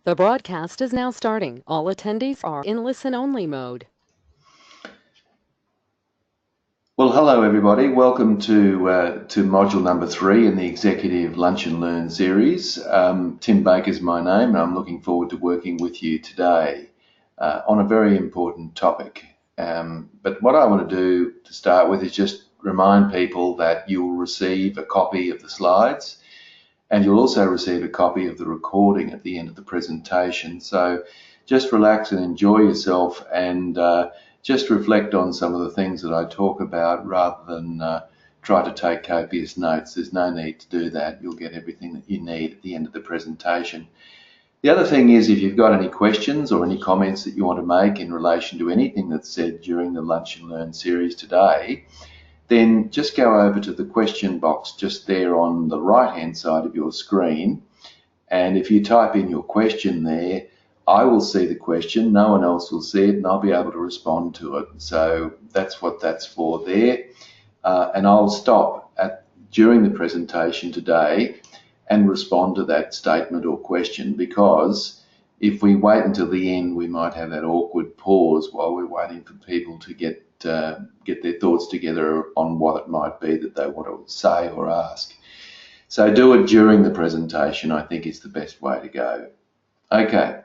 The broadcast is now starting. All attendees are in listen-only mode. Well, hello everybody. Welcome to module number 3 in the Executive Lunch and Learn series. Tim Baker is my name, and I'm looking forward to working with you today on a very important topic. But what I want to do to start with is just remind people that you'll receive a copy of the slides, and you'll also receive a copy of the recording at the end of the presentation. So just relax and enjoy yourself, and just reflect on some of the things that I talk about rather than try to take copious notes. There's no need to do that. You'll get everything that you need at the end of the presentation. The other thing is, if you've got any questions or any comments that you want to make in relation to anything that's said during the Lunch and Learn series today, then just go over to the question box just there on the right hand side of your screen, and if you type in your question there, I will see the question, no one else will see it, and I'll be able to respond to it. So that's what that's for there. And I'll stop during the presentation today and respond to that statement or question, because if we wait until the end, we might have that awkward pause while we're waiting for people to get their thoughts together on what it might be that they want to say or ask. So do it during the presentation, I think, is the best way to go. Okay,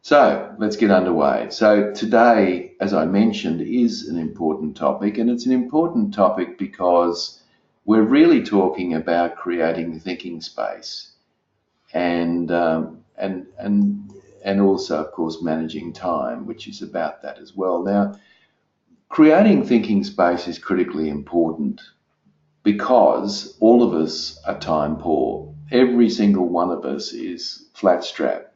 so let's get underway. So today, as I mentioned, is an important topic, and it's an important topic because we're really talking about creating the thinking space, and also, of course, managing time, which is about that as well. Now, creating thinking space is critically important because all of us are time poor. Every single one of us is flat strapped.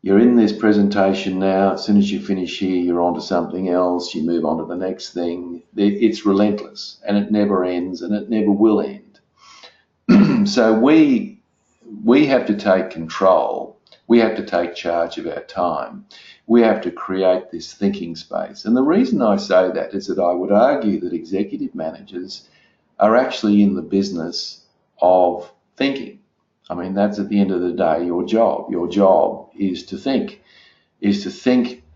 You're in this presentation now. As soon as you finish here, you're on to something else. You move on to the next thing. It's relentless, and it never ends, and it never will end. So we have to take control. We have to take charge of our time. We have to create this thinking space. And the reason I say that is that I would argue that executive managers are actually in the business of thinking. I mean, that's at the end of the day your job. Your job is to think,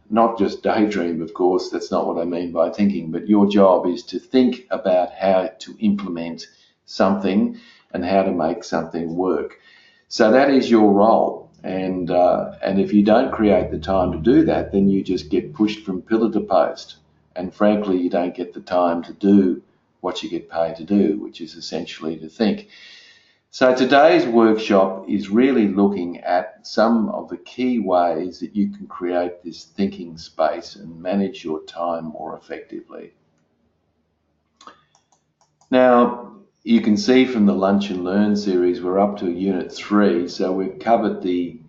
not just daydream, of course. That's not what I mean by thinking, but your job is to think about how to implement something and how to make something work. So that is your role. And if you don't create the time to do that, then you just get pushed from pillar to post. And frankly, you don't get the time to do what you get paid to do, which is essentially to think. So today's workshop is really looking at some of the key ways that you can create this thinking space and manage your time more effectively. Now, you can see from the Lunch and Learn series, we're up to Unit 3, so we've covered the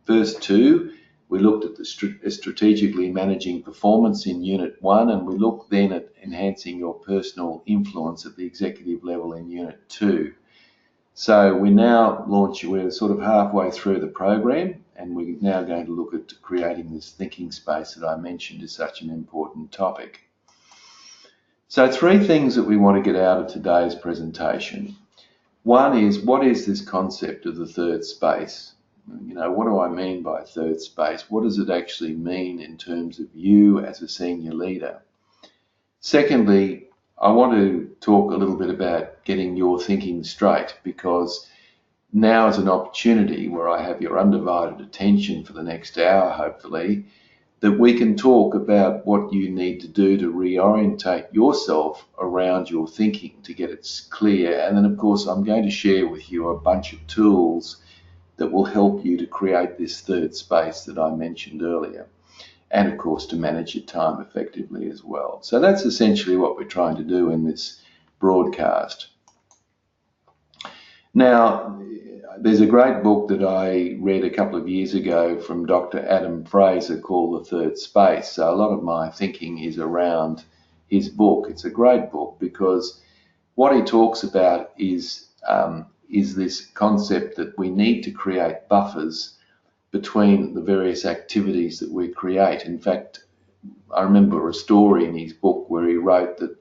first two. We looked at the strategically managing performance in Unit 1, and we looked then at enhancing your personal influence at the executive level in Unit 2. So we're sort of halfway through the program, and we're now going to look at creating this thinking space that I mentioned is such an important topic. So 3 things that we want to get out of today's presentation. One is, what is this concept of the third space? You know, what do I mean by third space? What does it actually mean in terms of you as a senior leader? Secondly, I want to talk a little bit about getting your thinking straight, because now is an opportunity where I have your undivided attention for the next hour, hopefully, that we can talk about what you need to do to reorientate yourself around your thinking to get it clear. And then, of course, I'm going to share with you a bunch of tools that will help you to create this third space that I mentioned earlier, and of course to manage your time effectively as well. So that's essentially what we're trying to do in this broadcast. Now, there's a great book that I read a couple of years ago from Dr. Adam Fraser called The Third Space. So a lot of my thinking is around his book. It's a great book because what he talks about is this concept that we need to create buffers between the various activities that we create. In fact, I remember a story in his book where he wrote that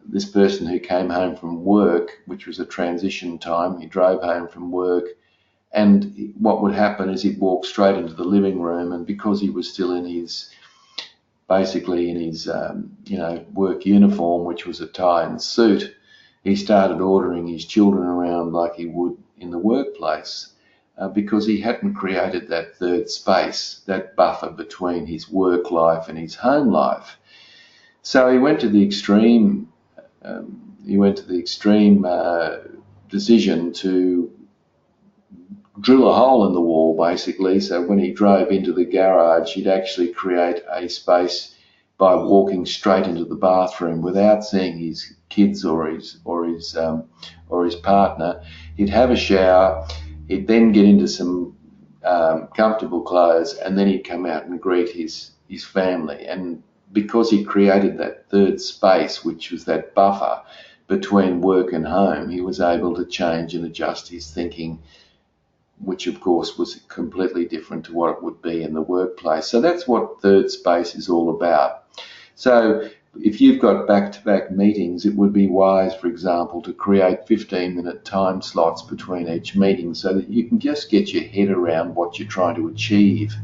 this person who came home from work, which was a transition time, he drove home from work And what would happen is he'd walk straight into the living room, and because he was still in his work uniform, which was a tie and suit, he started ordering his children around like he would in the workplace, because he hadn't created that third space, that buffer between his work life and his home life. So he went to the extreme. Decision to drill a hole in the wall, basically. So when he drove into the garage, he'd actually create a space by walking straight into the bathroom without seeing his kids or his partner. He'd have a shower. He'd then get into some comfortable clothes, and then he'd come out and greet his family. And because he created that third space, which was that buffer between work and home, he was able to change and adjust his thinking, which of course was completely different to what it would be in the workplace. So that's what third space is all about. So if you've got back-to-back meetings, it would be wise, for example, to create 15-minute time slots between each meeting so that you can just get your head around what you're trying to achieve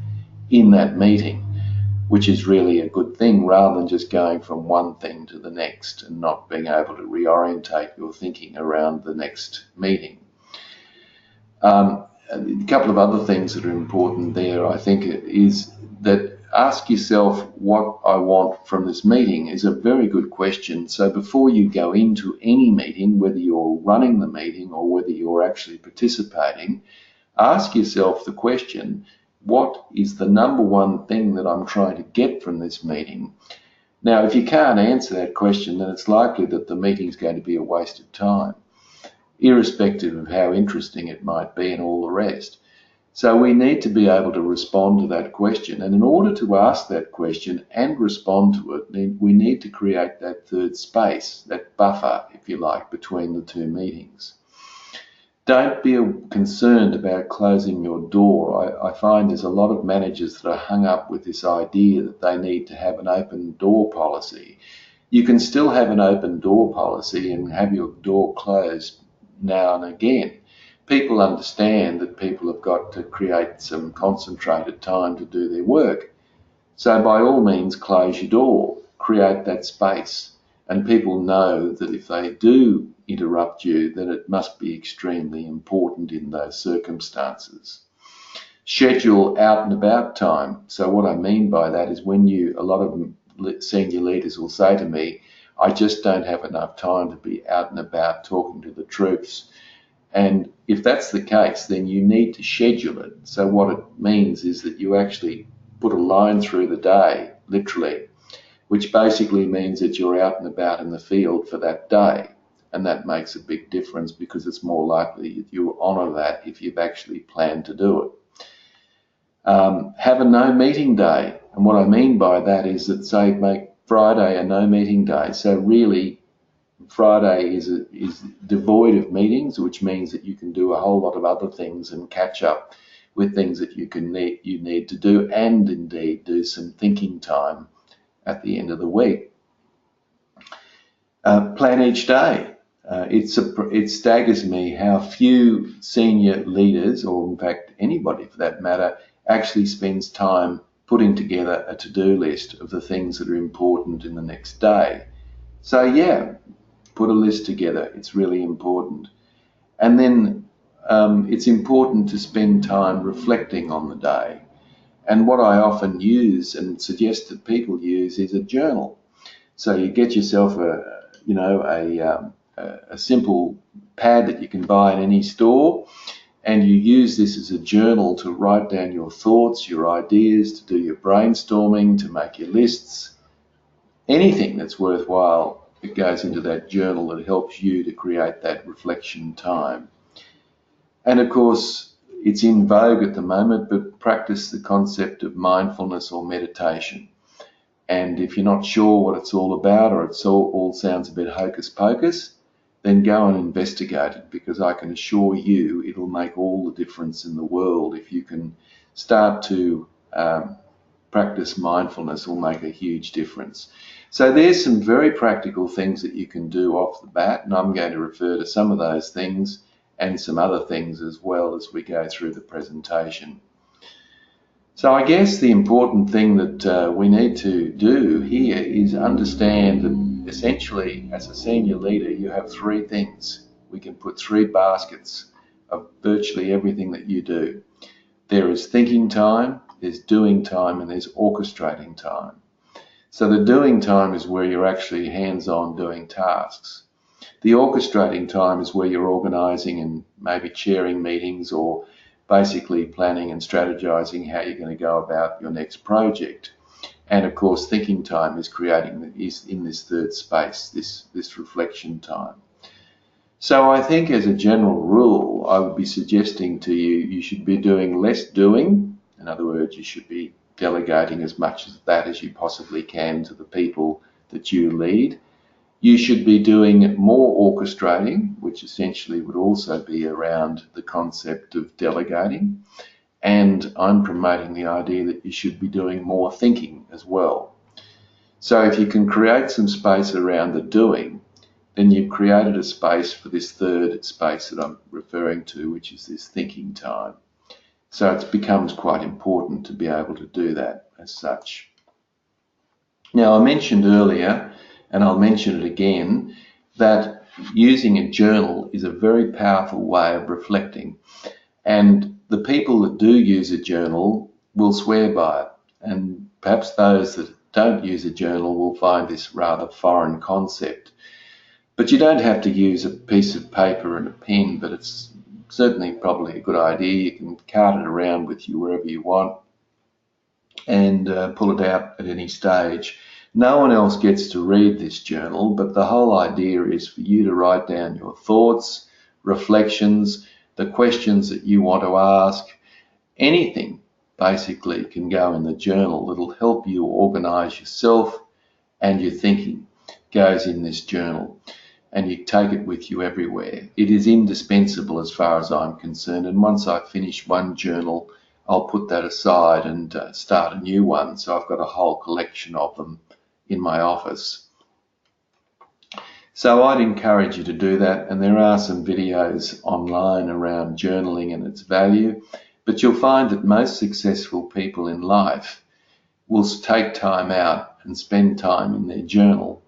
in that meeting, which is really a good thing, rather than just going from one thing to the next and not being able to reorientate your thinking around the next meeting. A couple of other things that are important there, I think, is that ask yourself what I want from this meeting is a very good question. So before you go into any meeting, whether you're running the meeting or whether you're actually participating, ask yourself the question, what is the number one thing that I'm trying to get from this meeting? Now, if you can't answer that question, then it's likely that the meeting's going to be a waste of time, irrespective of how interesting it might be and all the rest. So we need to be able to respond to that question. And in order to ask that question and respond to it, we need to create that third space, that buffer, if you like, between the two meetings. Don't be concerned about closing your door. I find there's a lot of managers that are hung up with this idea that they need to have an open door policy. You can still have an open door policy and have your door closed now and again. People understand that people have got to create some concentrated time to do their work. So by all means, close your door, create that space. And people know that if they do interrupt you, then it must be extremely important in those circumstances. Schedule out and about time. So what I mean by that is a lot of senior leaders will say to me, I just don't have enough time to be out and about talking to the troops. And if that's the case, then you need to schedule it. So what it means is that you actually put a line through the day, literally, which basically means that you're out and about in the field for that day. And that makes a big difference because it's more likely that you'll honour that if you've actually planned to do it. Have a no meeting day. And what I mean by that is that, say, make Friday a no meeting day. So really, Friday is devoid of meetings, which means that you can do a whole lot of other things and catch up with things that you need to do, and indeed do some thinking time at the end of the week. Plan each day. It staggers me how few senior leaders, or in fact anybody for that matter, actually spends time putting together a to-do list of the things that are important in the next day. So yeah, put a list together. It's really important. And then it's important to spend time reflecting on the day. And what I often use and suggest that people use is a journal. So you get yourself a simple pad that you can buy in any store, and you use this as a journal to write down your thoughts, your ideas, to do your brainstorming, to make your lists. Anything that's worthwhile, it goes into that journal that helps you to create that reflection time. And of course, it's in vogue at the moment, but practice the concept of mindfulness or meditation. And if you're not sure what it's all about, or it all sounds a bit hocus pocus, then go and investigate it, because I can assure you it'll make all the difference in the world. If you can start to practice mindfulness, will make a huge difference. So there's some very practical things that you can do off the bat, and I'm going to refer to some of those things and some other things as well as we go through the presentation. So I guess the important thing that we need to do here is understand that essentially as a senior leader you have three things. We can put three baskets of virtually everything that you do. There is thinking time, there's doing time, and there's orchestrating time. So the doing time is where you're actually hands-on doing tasks. The orchestrating time is where you're organising and maybe chairing meetings or basically planning and strategizing how you're going to go about your next project. And of course, thinking time is in this third space, this reflection time. So I think as a general rule, I would be suggesting to you, you should be doing less doing. In other words, you should be delegating as much of that as you possibly can to the people that you lead. You should be doing more orchestrating, which essentially would also be around the concept of delegating. And I'm promoting the idea that you should be doing more thinking as well. So if you can create some space around the doing, then you've created a space for this third space that I'm referring to, which is this thinking time. So it becomes quite important to be able to do that as such. Now, I mentioned earlier, and I'll mention it again, that using a journal is a very powerful way of reflecting. And the people that do use a journal will swear by it. And perhaps those that don't use a journal will find this rather foreign concept. But you don't have to use a piece of paper and a pen, but it's certainly probably a good idea. You can cart it around with you wherever you want and pull it out at any stage. No one else gets to read this journal, but the whole idea is for you to write down your thoughts, reflections, the questions that you want to ask. Anything basically can go in the journal that'll help you organise yourself, and your thinking goes in this journal. And you take it with you everywhere. It is indispensable as far as I'm concerned. And once I finish one journal, I'll put that aside and start a new one. So I've got a whole collection of them in my office. So I'd encourage you to do that. And there are some videos online around journaling and its value. But you'll find that most successful people in life will take time out and spend time in their journal.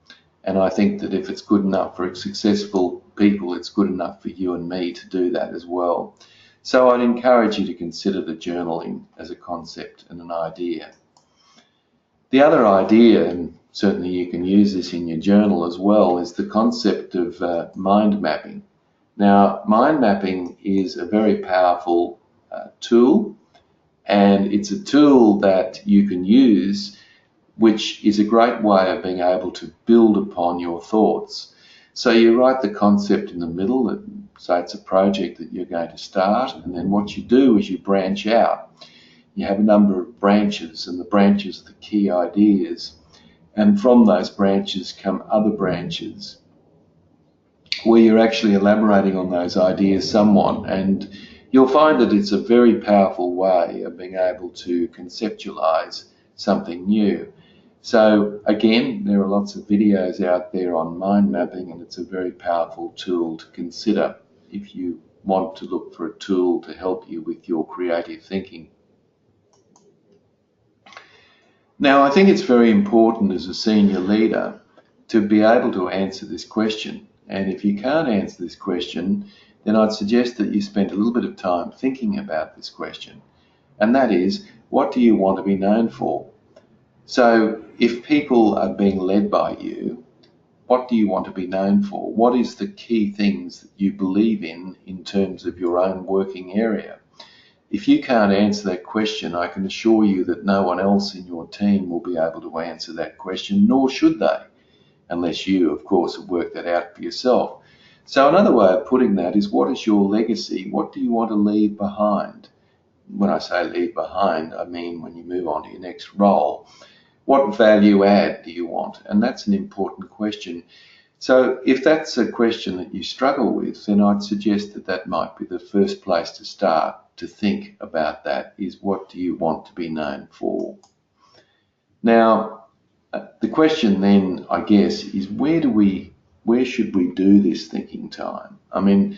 And I think that if it's good enough for successful people, it's good enough for you and me to do that as well. So I'd encourage you to consider the journaling as a concept and an idea. The other idea, and certainly you can use this in your journal as well, is the concept of mind mapping. Now, mind mapping is a very powerful tool, and it's a tool that you can use, which is a great way of being able to build upon your thoughts. So you write the concept in the middle, and say it's a project that you're going to start, and then what you do is you branch out. You have a number of branches, and the branches are the key ideas. And from those branches come other branches where you're actually elaborating on those ideas somewhat, and you'll find that it's a very powerful way of being able to conceptualize something new. So again, there are lots of videos out there on mind mapping, and it's a very powerful tool to consider if you want to look for a tool to help you with your creative thinking. Now, I think it's very important as a senior leader to be able to answer this question. And if you can't answer this question, then I'd suggest that you spend a little bit of time thinking about this question. And that is, what do you want to be known for? So if people are being led by you, what do you want to be known for? What is the key things that you believe in terms of your own working area? If you can't answer that question, I can assure you that no one else in your team will be able to answer that question, nor should they, unless you, of course, have worked that out for yourself. So another way of putting that is, what is your legacy? What do you want to leave behind? When I say leave behind, I mean when you move on to your next role. What value add do you want? And that's an important question. So if that's a question that you struggle with, then I'd suggest that that might be the first place to start to think about that, is what do you want to be known for? Now, the question then, I guess, is where should we do this thinking time? I mean,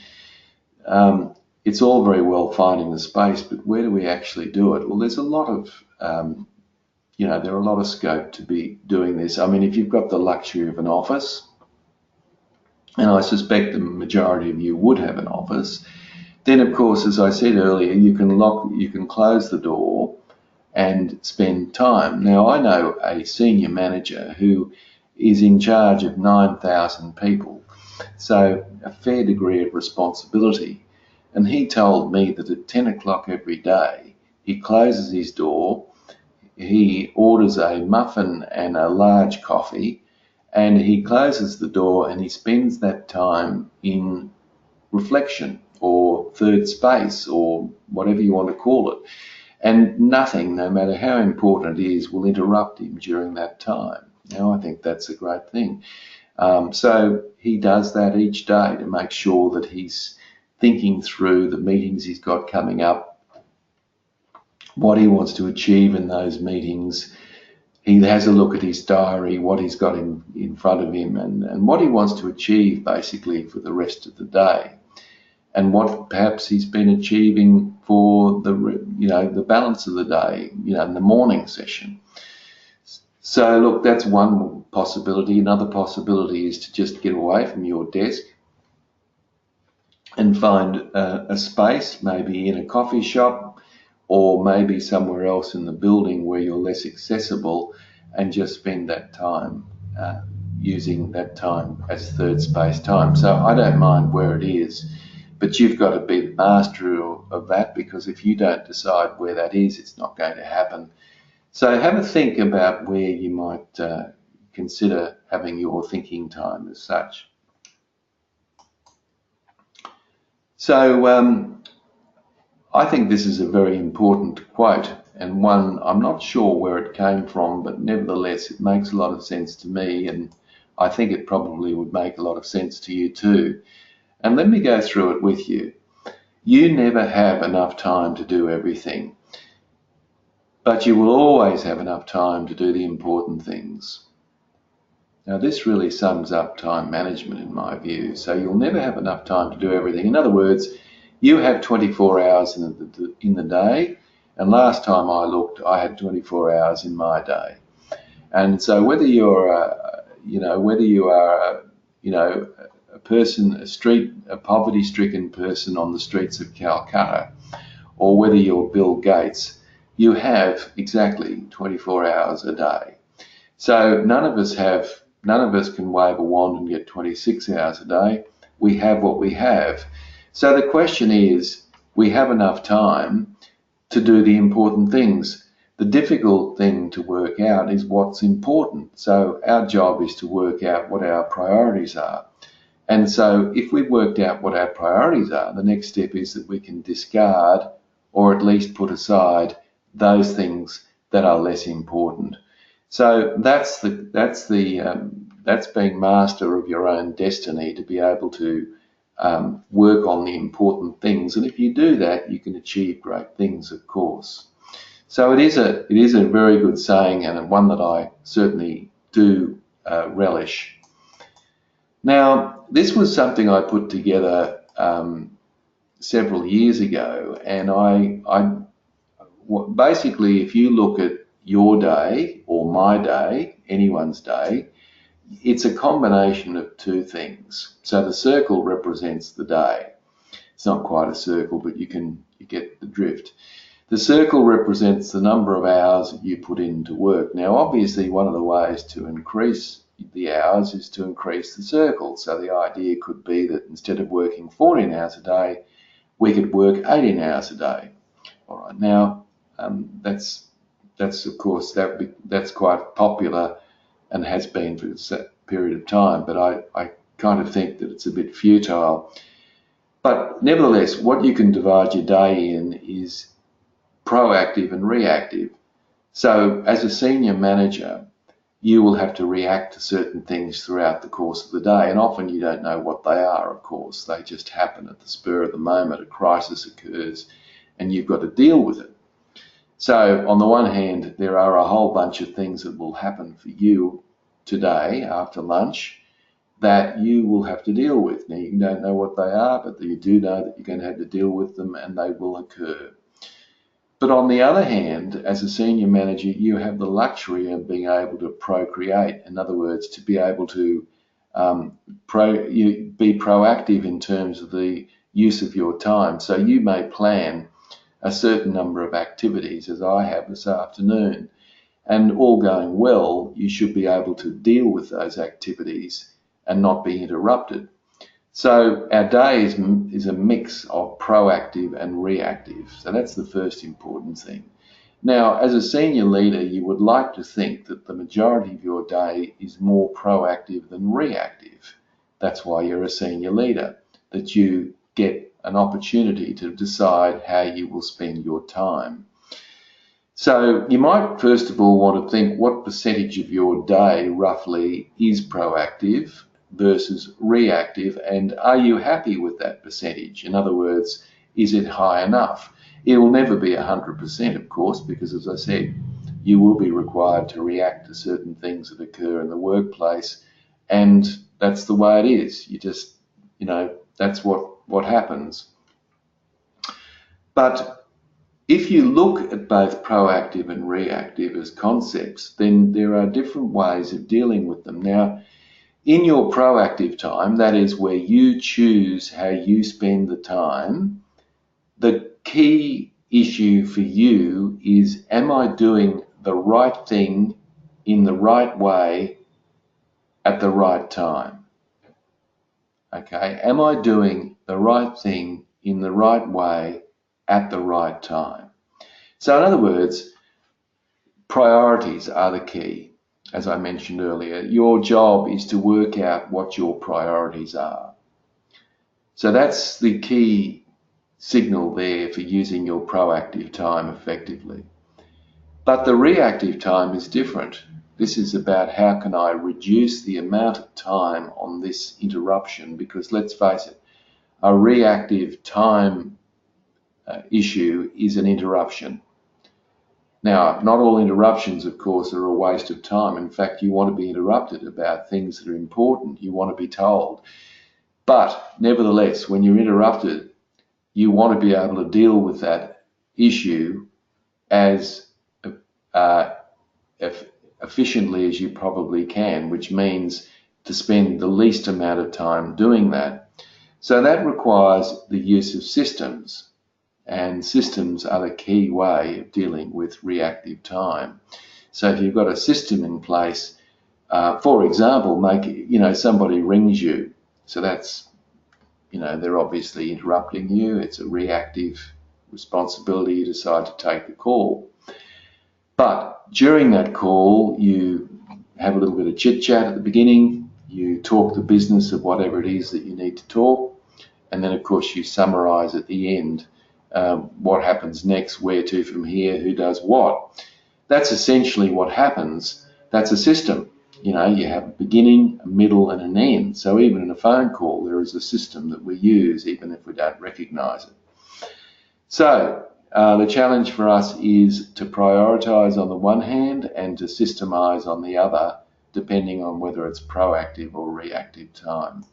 it's all very well finding the space, but where do we actually do it? Well, there's a lot of, there are a lot of scope to be doing this. I mean, if you've got the luxury of an office, and I suspect the majority of you would have an office, then of course, as I said earlier, you can close the door and spend time. Now, I know a senior manager who is in charge of 9,000 people, so a fair degree of responsibility. And he told me that at 10 o'clock every day, he closes his door, he orders a muffin and a large coffee, and he closes the door and he spends that time in reflection or third space or whatever you want to call it. And nothing, no matter how important it is, will interrupt him during that time. Now, I think that's a great thing. So he does that each day to make sure that he's thinking through the meetings he's got coming up, what he wants to achieve in those meetings. He has a look at his diary, what he's got in front of him, and what he wants to achieve basically for the rest of the day, and what perhaps he's been achieving for the balance of the day, in the morning session. So look, that's one possibility. Another possibility is to just get away from your desk and find a space, maybe in a coffee shop or maybe somewhere else in the building where you're less accessible, and just spend that time using that time as third space time. So I don't mind where it is, but you've got to be the master of that, because if you don't decide where that is, it's not going to happen. So have a think about where you might consider having your thinking time as such. So I think this is a very important quote, and one I'm not sure where it came from, but nevertheless it makes a lot of sense to me, and I think it probably would make a lot of sense to you too. And let me go through it with you. You never have enough time to do everything, but you will always have enough time to do the important things. Now, this really sums up time management in my view. So you'll never have enough time to do everything. In other words, you have 24 hours in the day, and last time I looked, I had 24 hours in my day. And so whether you are a person, a poverty-stricken person on the streets of Calcutta, or whether you're Bill Gates, you have exactly 24 hours a day. So none of us can wave a wand and get 26 hours a day. We have what we have. So the question is, we have enough time to do the important things. The difficult thing to work out is what's important. So our job is to work out what our priorities are. And so if we've worked out what our priorities are, the next step is that we can discard, or at least put aside, those things that are less important. So that's being master of your own destiny, to be able to work on the important things. And if you do that, you can achieve great things, of course. So it is a very good saying, and one that I certainly do relish. Now, this was something I put together several years ago, and basically, if you look at your day or my day, anyone's day, it's a combination of two things. So the circle represents the day. It's not quite a circle, but you get the drift. The circle represents the number of hours that you put into work. Now, obviously, one of the ways to increase the hours is to increase the circle. So the idea could be that instead of working 14 hours a day, we could work 18 hours a day. All right. Now, that's of course that's quite popular and has been for a set period of time. But I kind of think that it's a bit futile. But nevertheless, what you can divide your day in is proactive and reactive. So as a senior manager, you will have to react to certain things throughout the course of the day, and often you don't know what they are, of course. They just happen at the spur of the moment. A crisis occurs and you've got to deal with it. So on the one hand, there are a whole bunch of things that will happen for you today after lunch, that you will have to deal with. Now, you don't know what they are, but you do know that you're going to have to deal with them and they will occur. But on the other hand, as a senior manager, you have the luxury of being able to procreate. In other words, to be able to be proactive in terms of the use of your time. So you may plan a certain number of activities, as I have this afternoon, and all going well, you should be able to deal with those activities and not be interrupted. So our day is a mix of proactive and reactive. So that's the first important thing. Now, as a senior leader, you would like to think that the majority of your day is more proactive than reactive. That's why you're a senior leader, that you get an opportunity to decide how you will spend your time. So you might first of all want to think what percentage of your day roughly is proactive versus reactive, and are you happy with that percentage? In other words, is it high enough? It will never be 100%, of course, because as I said, you will be required to react to certain things that occur in the workplace, and that's the way it is. You just, that's what happens. But if you look at both proactive and reactive as concepts, then there are different ways of dealing with them. Now, in your proactive time, that is where you choose how you spend the time, the key issue for you is, am I doing the right thing in the right way at the right time? Okay, am I doing the right thing in the right way at the right time? So in other words, priorities are the key. As I mentioned earlier, your job is to work out what your priorities are. So that's the key signal there for using your proactive time effectively. But the reactive time is different. This is about how can I reduce the amount of time on this interruption, because let's face it, a reactive time issue is an interruption. Now, not all interruptions, of course, are a waste of time. In fact, you want to be interrupted about things that are important. You want to be told. But nevertheless, when you're interrupted, you want to be able to deal with that issue as efficiently as you probably can, which means to spend the least amount of time doing that. So that requires the use of systems, and systems are the key way of dealing with reactive time. So if you've got a system in place, for example, somebody rings you, so that's, they're obviously interrupting you. It's a reactive responsibility. You decide to take the call. But during that call, you have a little bit of chit-chat at the beginning. You talk the business of whatever it is that you need to talk. And then, of course, you summarize at the end what happens next, where to from here, who does what. That's essentially what happens. That's a system. You have a beginning, a middle, and an end. So even in a phone call, there is a system that we use, even if we don't recognize it. So the challenge for us is to prioritize on the one hand and to systemize on the other, depending on whether it's proactive or reactive time.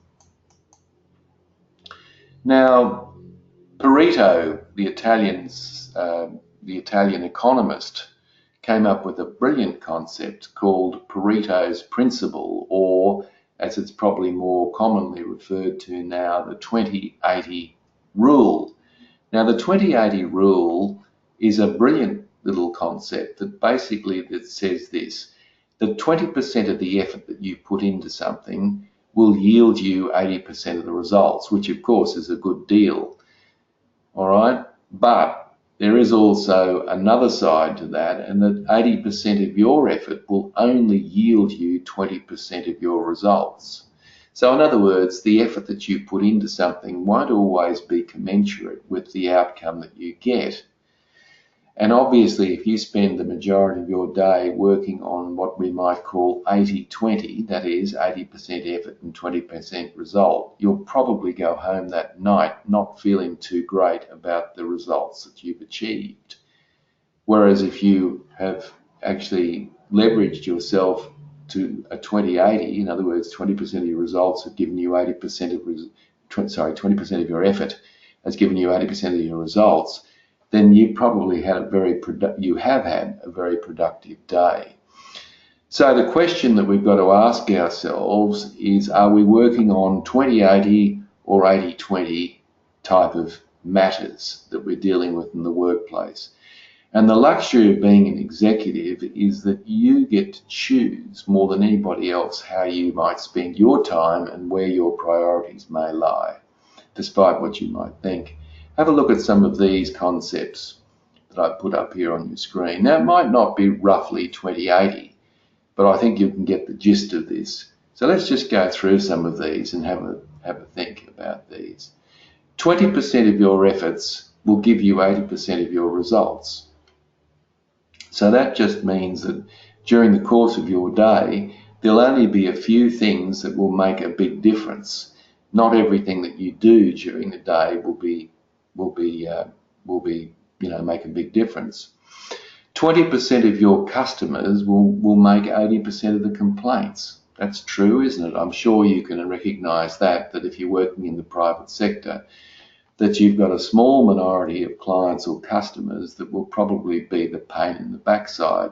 Now, Pareto, the Italian economist, came up with a brilliant concept called Pareto's Principle, or as it's probably more commonly referred to now, the 20-80 rule. Now, the 20-80 rule is a brilliant little concept that basically says this, that 20% of the effort that you put into something will yield you 80% of the results, which of course is a good deal. All right, but there is also another side to that, and that 80% of your effort will only yield you 20% of your results. So in other words, the effort that you put into something won't always be commensurate with the outcome that you get. And obviously, if you spend the majority of your day working on what we might call 80-20, that is 80% effort and 20% result, you'll probably go home that night not feeling too great about the results that you've achieved. Whereas if you have actually leveraged yourself to a 20-80, in other words, 20% of your results have given you 80% of 20% of your effort has given you 80% of your results, then you probably had you have had a very productive day. So the question that we've got to ask ourselves is, are we working on 20-80 or 80-20 type of matters that we're dealing with in the workplace? And the luxury of being an executive is that you get to choose more than anybody else how you might spend your time and where your priorities may lie, despite what you might think. Have a look at some of these concepts that I've put up here on your screen. Now, it might not be roughly 20-80, but I think you can get the gist of this. So let's just go through some of these and have a think about these. 20% of your efforts will give you 80% of your results. So that just means that during the course of your day, there'll only be a few things that will make a big difference. Not everything that you do during the day will make a big difference. 20% of your customers will make 80% of the complaints. That's true, isn't it? I'm sure you can recognize that if you're working in the private sector, that you've got a small minority of clients or customers that will probably be the pain in the backside,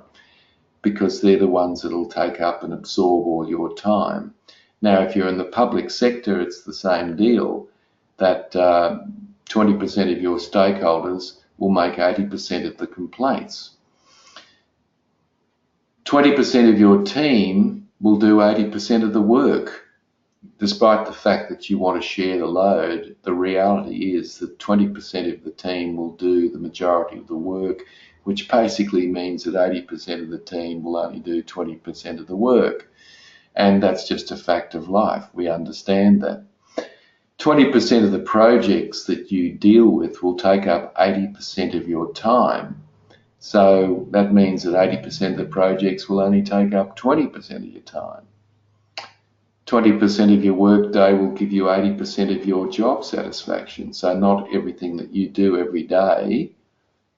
because they're the ones that'll take up and absorb all your time. Now, if you're in the public sector, it's the same deal, that 20% of your stakeholders will make 80% of the complaints. 20% of your team will do 80% of the work. Despite the fact that you want to share the load, the reality is that 20% of the team will do the majority of the work, which basically means that 80% of the team will only do 20% of the work. And that's just a fact of life. We understand that. 20% of the projects that you deal with will take up 80% of your time. So that means that 80% of the projects will only take up 20% of your time. 20% of your workday will give you 80% of your job satisfaction. So not everything that you do every day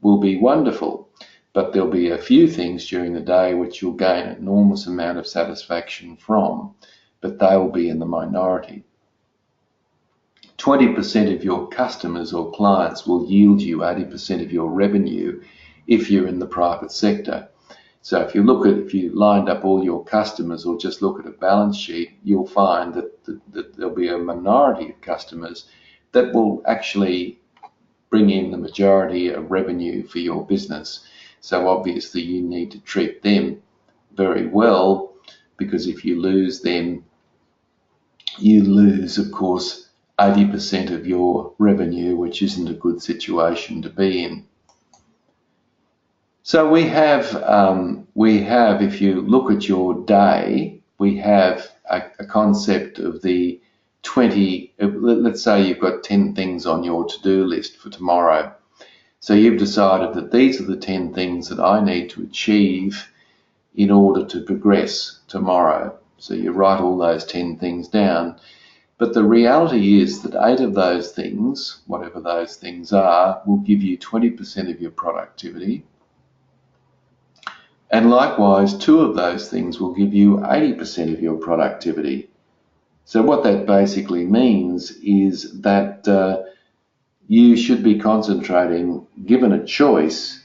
will be wonderful, but there'll be a few things during the day which you'll gain an enormous amount of satisfaction from, but they will be in the minority. 20% of your customers or clients will yield you 80% of your revenue if you're in the private sector. So if you lined up all your customers or just look at a balance sheet, you'll find that there'll be a minority of customers that will actually bring in the majority of revenue for your business. So obviously you need to treat them very well, because if you lose them, you lose, of course, 80% of your revenue, which isn't a good situation to be in. So we have, if you look at your day, we have a concept of the 20, let's say you've got 10 things on your to-do list for tomorrow. So you've decided that these are the 10 things that I need to achieve in order to progress tomorrow. So you write all those 10 things down. But the reality is that 8 of those things, whatever those things are, will give you 20% of your productivity. And likewise, 2 of those things will give you 80% of your productivity. So what that basically means is that you should be concentrating, given a choice,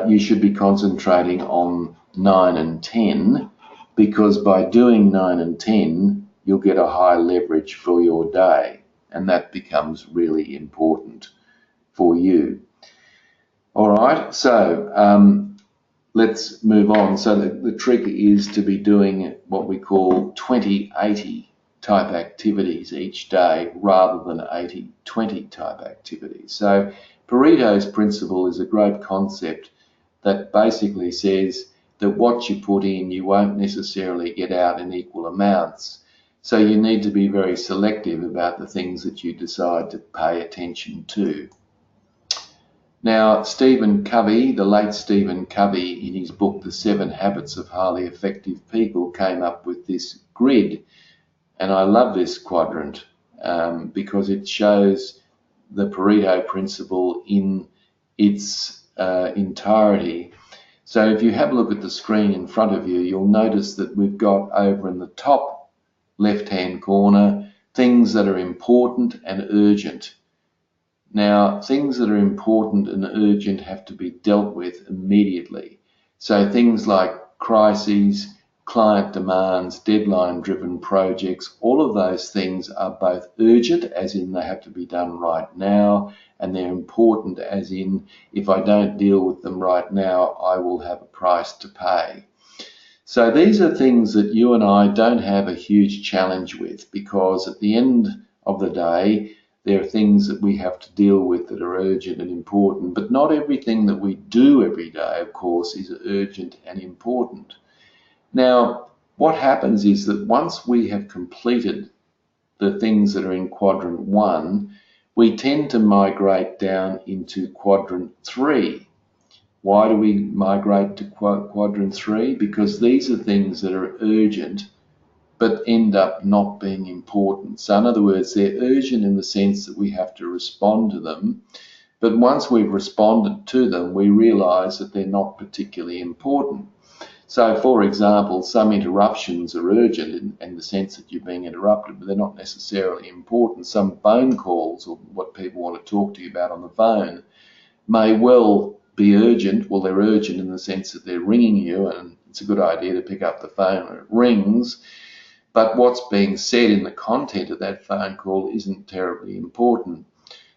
you should be concentrating on 9 and 10, because by doing 9 and 10, you'll get a high leverage for your day, and that becomes really important for you. All right, so let's move on. So the trick is to be doing what we call 20-80 type activities each day rather than 80-20 type activities. So Pareto's principle is a great concept that basically says that what you put in, you won't necessarily get out in equal amounts. So you need to be very selective about the things that you decide to pay attention to. Now, Stephen Covey, the late Stephen Covey, in his book, The 7 Habits of Highly Effective People, came up with this grid. And I love this quadrant because it shows the Pareto principle in its entirety. So if you have a look at the screen in front of you, you'll notice that we've got over in the top left-hand corner things that are important and urgent. Now, things that are important and urgent have to be dealt with immediately. So things like crises, client demands, deadline-driven projects, all of those things are both urgent, as in they have to be done right now, and they're important, as in if I don't deal with them right now, I will have a price to pay. So these are things that you and I don't have a huge challenge with, because at the end of the day, there are things that we have to deal with that are urgent and important, but not everything that we do every day, of course, is urgent and important. Now, what happens is that once we have completed the things that are in quadrant 1, we tend to migrate down into quadrant 3. Why do we migrate to quadrant 3? Because these are things that are urgent but end up not being important. So in other words, they're urgent in the sense that we have to respond to them, but once we've responded to them, we realize that they're not particularly important. So, for example, some interruptions are urgent in the sense that you're being interrupted, but they're not necessarily important. Some phone calls, or what people want to talk to you about on the phone, may well be urgent. Well, they're urgent in the sense that they're ringing you, and it's a good idea to pick up the phone when it rings. But what's being said in the content of that phone call isn't terribly important.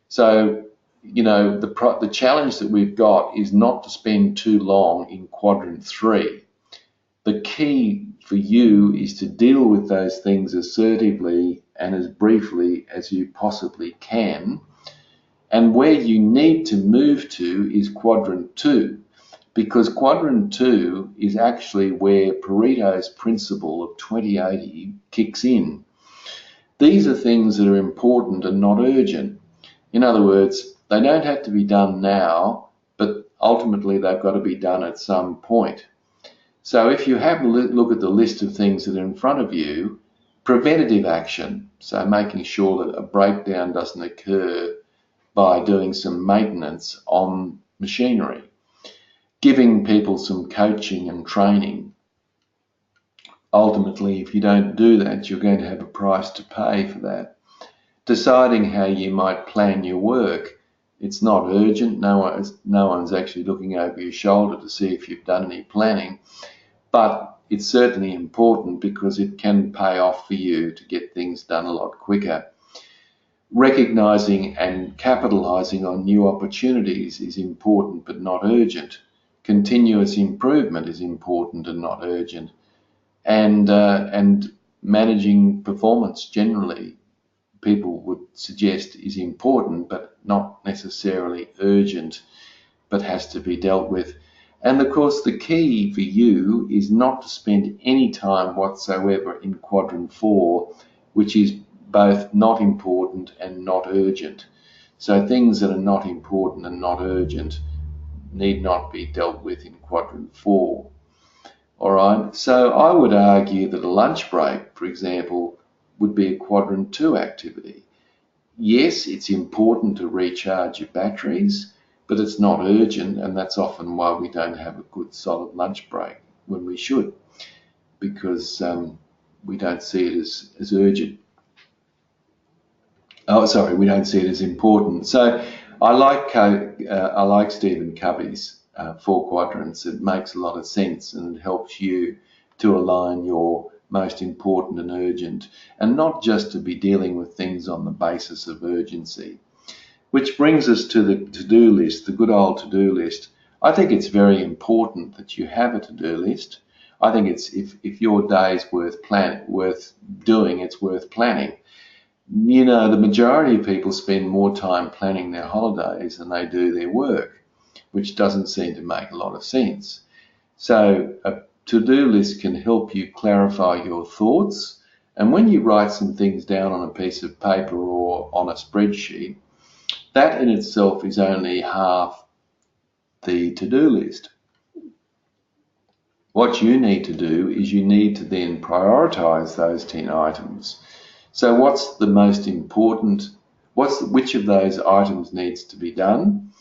So, the challenge that we've got is not to spend too long in quadrant 3. The key for you is to deal with those things assertively and as briefly as you possibly can. And where you need to move to is quadrant 2, because quadrant 2 is actually where Pareto's principle of 20/80 kicks in. These are things that are important and not urgent. In other words, they don't have to be done now, but ultimately they've got to be done at some point. So if you have a look at the list of things that are in front of you, preventative action, so making sure that a breakdown doesn't occur by doing some maintenance on machinery, giving people some coaching and training. Ultimately, if you don't do that, you're going to have a price to pay for that. Deciding how you might plan your work. It's not urgent. No one's actually looking over your shoulder to see if you've done any planning, but it's certainly important because it can pay off for you to get things done a lot quicker. Recognizing and capitalizing on new opportunities is important but not urgent. Continuous improvement is important and not urgent. And managing performance generally, people would suggest, is important but not necessarily urgent, but has to be dealt with. And of course, the key for you is not to spend any time whatsoever in quadrant 4, which is both not important and not urgent. So things that are not important and not urgent need not be dealt with in quadrant 4. All right, so I would argue that a lunch break, for example, would be a quadrant 2 activity. Yes, it's important to recharge your batteries, but it's not urgent, and that's often why we don't have a good solid lunch break when we should, because we don't see it as urgent. Oh, sorry, we don't see it as important. So I like Stephen Covey's 4 quadrants. It makes a lot of sense, and it helps you to align your most important and urgent, and not just to be dealing with things on the basis of urgency. Which brings us to the to-do list, the good old to-do list. I think it's very important that you have a to-do list. I think it's if your day's worth doing, it's worth planning. The majority of people spend more time planning their holidays than they do their work, which doesn't seem to make a lot of sense. So a to-do list can help you clarify your thoughts, and when you write some things down on a piece of paper or on a spreadsheet, that in itself is only half the to-do list. What you need to do is you need to then prioritize those 10 items. So what's the most important? Which of those items needs to be done?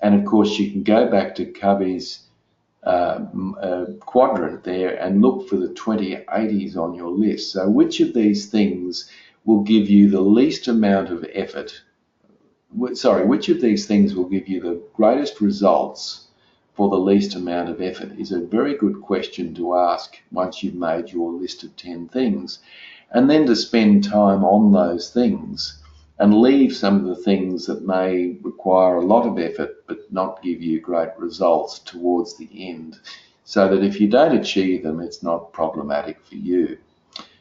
And of course, you can go back to Covey's quadrant there and look for the 20/80s on your list. So which of these things will give you the least amount of effort? Sorry, which of these things will give you the greatest results for the least amount of effort is a very good question to ask once you've made your list of 10 things. And then to spend time on those things and leave some of the things that may require a lot of effort but not give you great results towards the end, so that if you don't achieve them, it's not problematic for you.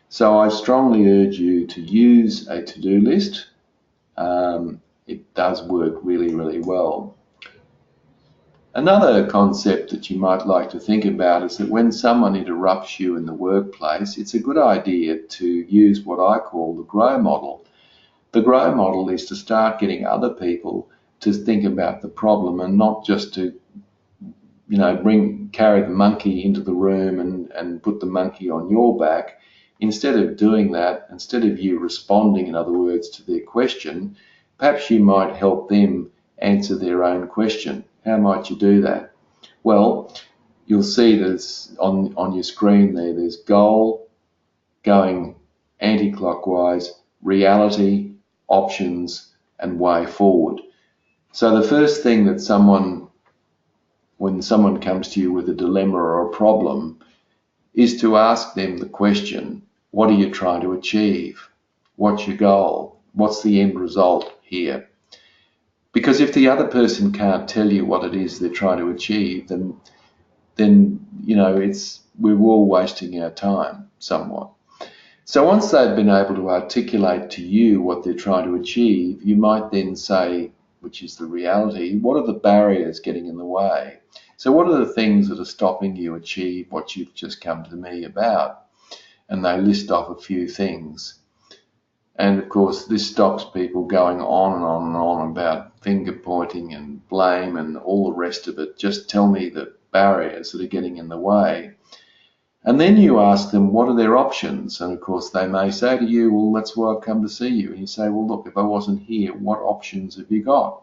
So I strongly urge you to use a to-do list. It does work really, really well. Another concept that you might like to think about is that when someone interrupts you in the workplace, it's a good idea to use what I call the GROW model. The GROW model is to start getting other people to think about the problem and not just to, carry the monkey into the room and put the monkey on your back. Instead of doing that, instead of you responding, in other words, to their question, perhaps you might help them answer their own question. How might you do that? Well, you'll see that on your screen there's goal, going anti-clockwise, reality, options, and way forward. So the first thing that when someone comes to you with a dilemma or a problem, is to ask them the question, what are you trying to achieve? What's your goal? What's the end result here? Because if the other person can't tell you what it is they're trying to achieve, then we're all wasting our time somewhat. So once they've been able to articulate to you what they're trying to achieve, you might then say, which is the reality, what are the barriers getting in the way? So what are the things that are stopping you achieve what you've just come to me about? And they list off a few things. And of course, this stops people going on and on and on about finger pointing and blame and all the rest of it. Just tell me the barriers that are getting in the way. And then you ask them, what are their options? And of course, they may say to you, well, that's why I've come to see you. And you say, well, look, if I wasn't here, what options have you got?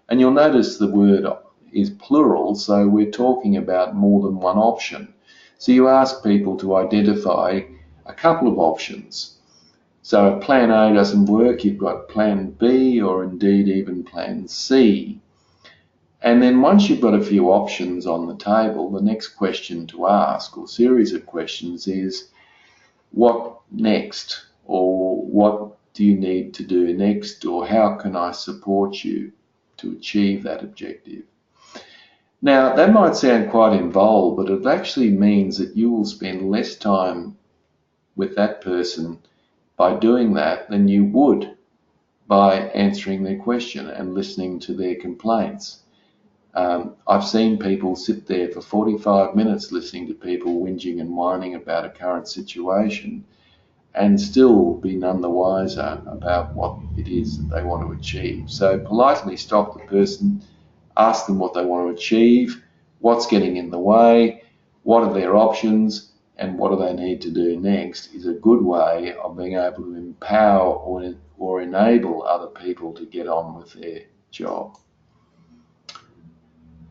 And you'll notice the word is plural, so we're talking about more than one option. So you ask people to identify a couple of options. So if plan A doesn't work, you've got plan B or indeed even plan C. And then once you've got a few options on the table, the next question to ask, or series of questions, is what next? Or what do you need to do next? Or how can I support you to achieve that objective? Now, that might sound quite involved, but it actually means that you will spend less time with that person by doing that than you would by answering their question and listening to their complaints. I've seen people sit there for 45 minutes listening to people whinging and whining about a current situation and still be none the wiser about what it is that they want to achieve. So politely stop the person, ask them what they want to achieve, what's getting in the way, what are their options, and what do they need to do next is a good way of being able to empower or enable other people to get on with their job.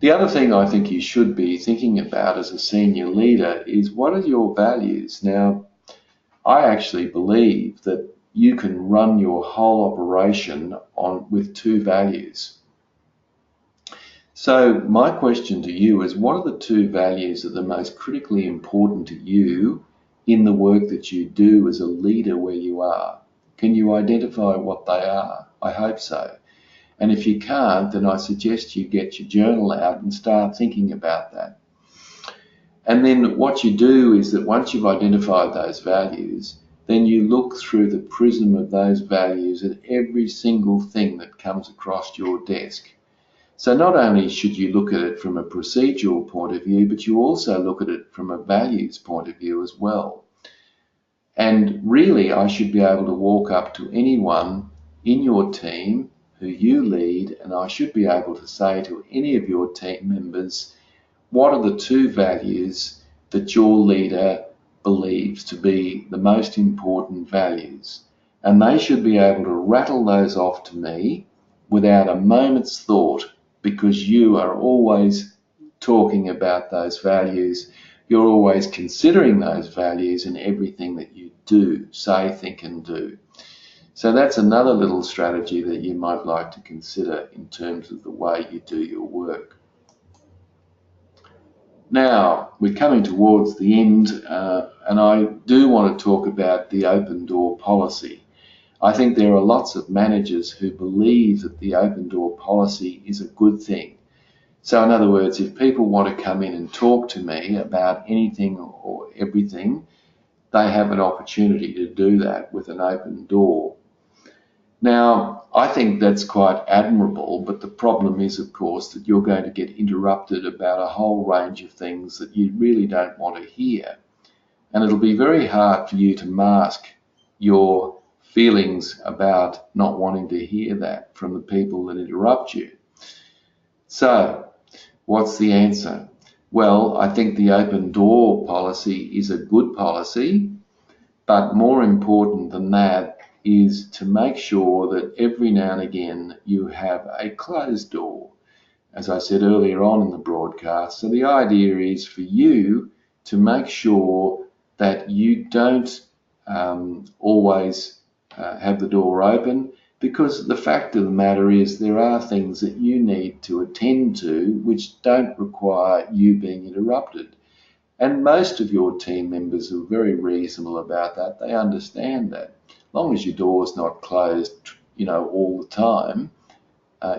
The other thing I think you should be thinking about as a senior leader is, what are your values? Now, I actually believe that you can run your whole operation with two values. So my question to you is, what are the two values that are the most critically important to you in the work that you do as a leader where you are? Can you identify what they are? I hope so. And if you can't, then I suggest you get your journal out and start thinking about that. And then what you do is that once you've identified those values, then you look through the prism of those values at every single thing that comes across your desk. So not only should you look at it from a procedural point of view, but you also look at it from a values point of view as well. And really, I should be able to walk up to anyone in your team who you lead, and I should be able to say to any of your team members, what are the two values that your leader believes to be the most important values? And they should be able to rattle those off to me without a moment's thought, because you are always talking about those values, you're always considering those values in everything that you do, say, think and do. So that's another little strategy that you might like to consider in terms of the way you do your work. Now, we're coming towards the end, and I do want to talk about the open door policy. I think there are lots of managers who believe that the open door policy is a good thing. So in other words, if people want to come in and talk to me about anything or everything, they have an opportunity to do that with an open door. Now, I think that's quite admirable, but the problem is, of course, that you're going to get interrupted about a whole range of things that you really don't want to hear. And it'll be very hard for you to mask your feelings about not wanting to hear that from the people that interrupt you. So, what's the answer? Well, I think the open door policy is a good policy, but more important than that is to make sure that every now and again you have a closed door, as I said earlier on in the broadcast. So the idea is for you to make sure that you don't always have the door open, because the fact of the matter is there are things that you need to attend to which don't require you being interrupted. And most of your team members are very reasonable about that. They understand that. As long as your door's not closed, all the time,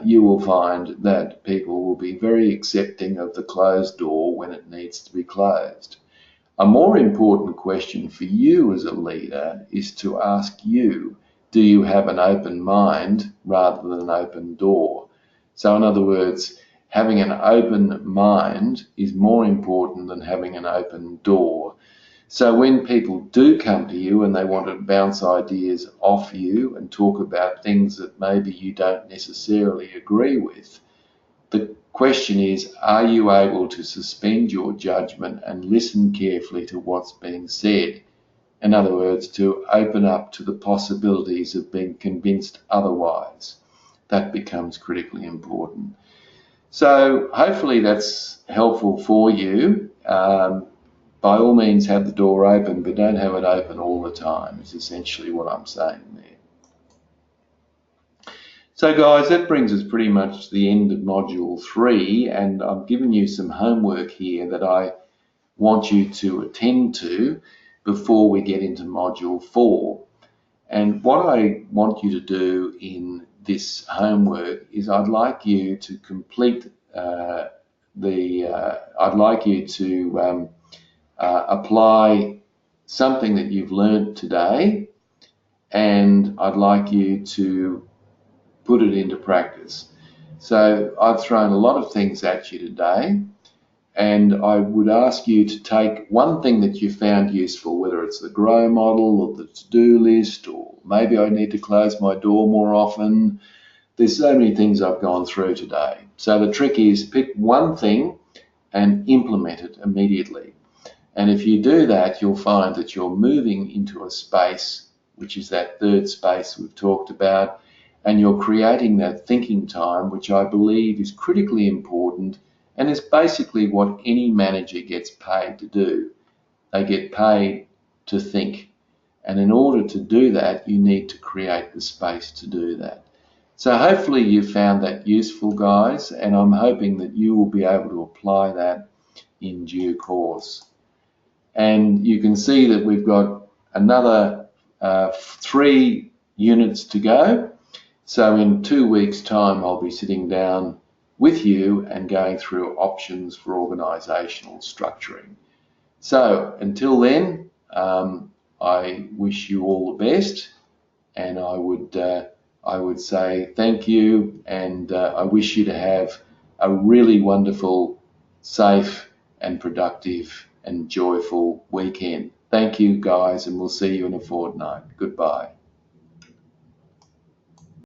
you will find that people will be very accepting of the closed door when it needs to be closed. A more important question for you as a leader is to ask you, do you have an open mind rather than an open door? So in other words, having an open mind is more important than having an open door. So when people do come to you and they want to bounce ideas off you and talk about things that maybe you don't necessarily agree with, the question is, are you able to suspend your judgment and listen carefully to what's being said? In other words, to open up to the possibilities of being convinced otherwise. That becomes critically important. So hopefully that's helpful for you. By all means, have the door open, but don't have it open all the time, is essentially what I'm saying there. So guys, that brings us pretty much to the end of Module 3, and I've given you some homework here that I want you to attend to before we get into Module 4. And what I want you to do in this homework is I'd like you to complete I'd like you to apply something that you've learned today, and I'd like you to put it into practice. So I've thrown a lot of things at you today, and I would ask you to take one thing that you found useful, whether it's the GROW model or the to-do list, or maybe I need to close my door more often. There's so many things I've gone through today. So the trick is pick one thing and implement it immediately. And if you do that, you'll find that you're moving into a space, which is that third space we've talked about, and you're creating that thinking time, which I believe is critically important and is basically what any manager gets paid to do. They get paid to think. And in order to do that, you need to create the space to do that. So hopefully you found that useful, guys, and I'm hoping that you will be able to apply that in due course. And you can see that we've got another 3 units to go. So in 2 weeks' time, I'll be sitting down with you and going through options for organisational structuring. So until then, I wish you all the best, and I would say thank you, and I wish you to have a really wonderful, safe and productive and joyful weekend. Thank you, guys, and we'll see you in a fortnight. Goodbye.